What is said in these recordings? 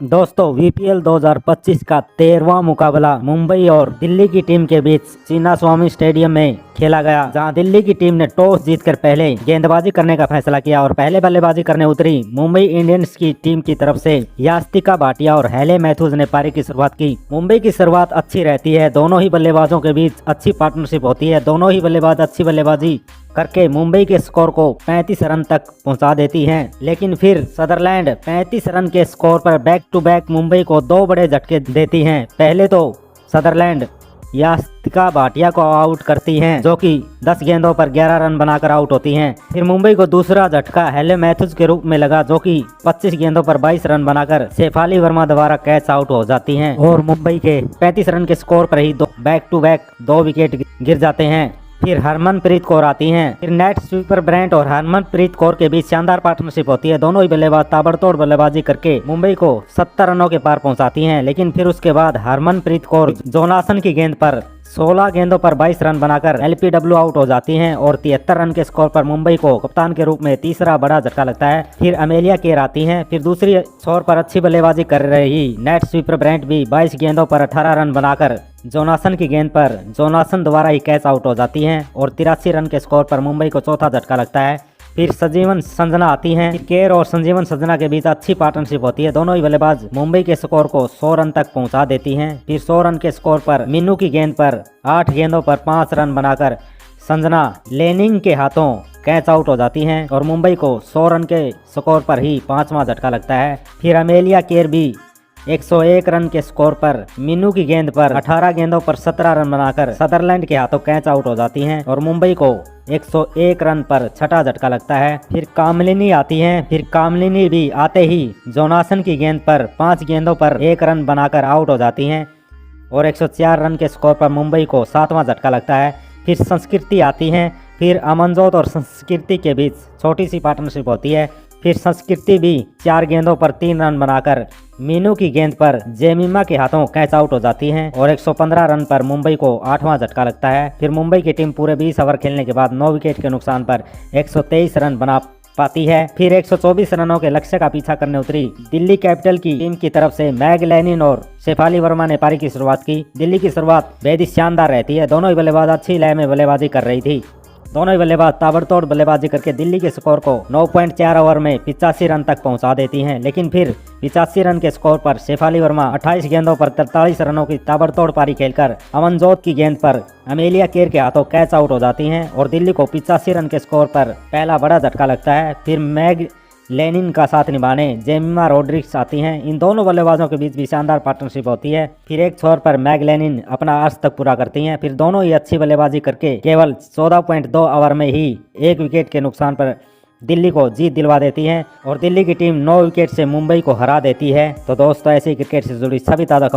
दोस्तों वीपीएल 2025 का 13वां मुकाबला मुंबई और दिल्ली की टीम के बीच चिन्नास्वामी स्टेडियम में खेला गया, जहां दिल्ली की टीम ने टॉस जीतकर पहले गेंदबाजी करने का फैसला किया और पहले बल्लेबाजी करने उतरी मुंबई इंडियंस की टीम की तरफ से यास्तिका भाटिया और हेले मैथ्यूज ने पारी की शुरुआत की। मुंबई की शुरुआत अच्छी रहती है, दोनों ही बल्लेबाजों के बीच अच्छी पार्टनरशिप होती है, दोनों ही बल्लेबाज अच्छी बल्लेबाजी करके मुंबई के स्कोर को 35 रन तक पहुंचा देती हैं। लेकिन फिर सदरलैंड 35 रन के स्कोर पर बैक टू बैक मुंबई को दो बड़े झटके देती हैं। पहले तो सदरलैंड यास्तिका भाटिया को आउट करती हैं, जो कि 10 गेंदों पर 11 रन बनाकर आउट होती हैं। फिर मुंबई को दूसरा झटका हेले मैथ्यूज के रूप में लगा, जो कि 25 गेंदों पर 22 रन बनाकर शेफाली वर्मा द्वारा कैच आउट हो जाती हैं और मुंबई के 35 रन के स्कोर पर ही बैक टू बैक 2 विकेट गिर जाते हैं। फिर हरमनप्रीत कौर आती हैं। फिर नेट स्वीपर ब्रेंट और हरमनप्रीत कौर के बीच शानदार पार्टनरशिप होती है। दोनों ही बल्लेबाज ताबड़तोड़ बल्लेबाजी करके मुंबई को 70 रनों के पार पहुंचाती हैं। लेकिन फिर उसके बाद हरमनप्रीत कौर जोनासन की गेंद पर 16 गेंदों पर 22 रन बनाकर एलपीडब्ल्यू आउट हो जाती हैं और 73 रन के स्कोर पर मुंबई को कप्तान के रूप में तीसरा बड़ा झटका लगता है। फिर अमेलिया केर आती हैं। फिर दूसरी छोर पर अच्छी बल्लेबाजी कर रही नेट स्वीपर ब्रेंट भी 22 गेंदों पर 18 रन बनाकर जोनासन की गेंद पर जोनासन द्वारा ही कैच आउट हो जाती हैं और 83 रन के स्कोर पर मुंबई को चौथा झटका लगता है। फिर संजीवन संजना आती हैं। केर और संजीवन संजना के बीच अच्छी पार्टनरशिप होती है। दोनों ही बल्लेबाज मुंबई के स्कोर को 100 रन तक पहुंचा देती हैं। फिर 100 रन के स्कोर पर मीनू की गेंद पर 8 गेंदों पर 5 रन बनाकर संजना लेनिंग के हाथों कैच आउट हो जाती हैं और मुंबई को 100 रन के स्कोर पर ही 5वां झटका लगता है। फिर अमेलिया केर भी 101 रन के स्कोर पर मीनू की गेंद पर 18 गेंदों पर 17 रन बनाकर सदरलैंड के हाथों कैच आउट हो जाती हैं और मुंबई को 101 रन पर छठा झटका लगता है। फिर कामलिनी आती हैं। फिर कामलिनी भी आते ही जोनासन की गेंद पर 5 गेंदों पर 1 रन बनाकर आउट हो जाती हैं और 104 रन के स्कोर पर मुंबई को 7वां झटका लगता है। फिर संस्कृति आती हैं। फिर अमनजोत और संस्कृति के बीच छोटी सी पार्टनरशिप होती है। फिर संस्कृति भी 4 गेंदों पर 3 रन बनाकर मीनू की गेंद पर जेमिमा के हाथों कैच आउट हो जाती हैं और 115 रन पर मुंबई को 8वां झटका लगता है। फिर मुंबई की टीम पूरे 20 ओवर खेलने के बाद 9 विकेट के नुकसान पर 123 रन बना पाती है। फिर 124 रनों के लक्ष्य का पीछा करने उतरी दिल्ली कैपिटल की टीम की तरफ से मैग लेनिन और शेफाली वर्मा ने पारी की शुरुआत की। दिल्ली की शुरुआत बेहद ही शानदार रहती है। दोनों ही बल्लेबाज अच्छी लय में बल्लेबाजी कर रही थी। दोनों ही बल्लेबाज ताबड़तोड़ बल्लेबाजी करके दिल्ली के स्कोर को 9.4 ओवर में 85 रन तक पहुंचा देती हैं। लेकिन फिर 85 रन के स्कोर पर शेफाली वर्मा 28 गेंदों पर 43 रनों की ताबड़तोड़ पारी खेलकर अमनजोत की गेंद पर अमेलिया केर के हाथों कैच आउट हो जाती हैं और दिल्ली को 85 रन के स्कोर पर पहला बड़ा झटका लगता है। फिर मैग लेनिन का साथ निभाने जेमिमा रोड्रिग्स आती हैं। इन दोनों बल्लेबाजों के बीच भी शानदार पार्टनरशिप होती है। फिर एक छोर पर मैग लेनिन अपना अर्श तक पूरा करती हैं। फिर दोनों ही अच्छी बल्लेबाजी करके केवल 14.2 ओवर में ही 1 विकेट के नुकसान पर दिल्ली को जीत दिलवा देती हैं और दिल्ली की टीम 9 विकेट से मुंबई को हरा देती है। तो दोस्तों, ऐसी क्रिकेट से जुड़ी सभी ताज़ा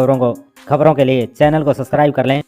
खबरों के लिए चैनल को सब्सक्राइब कर लें।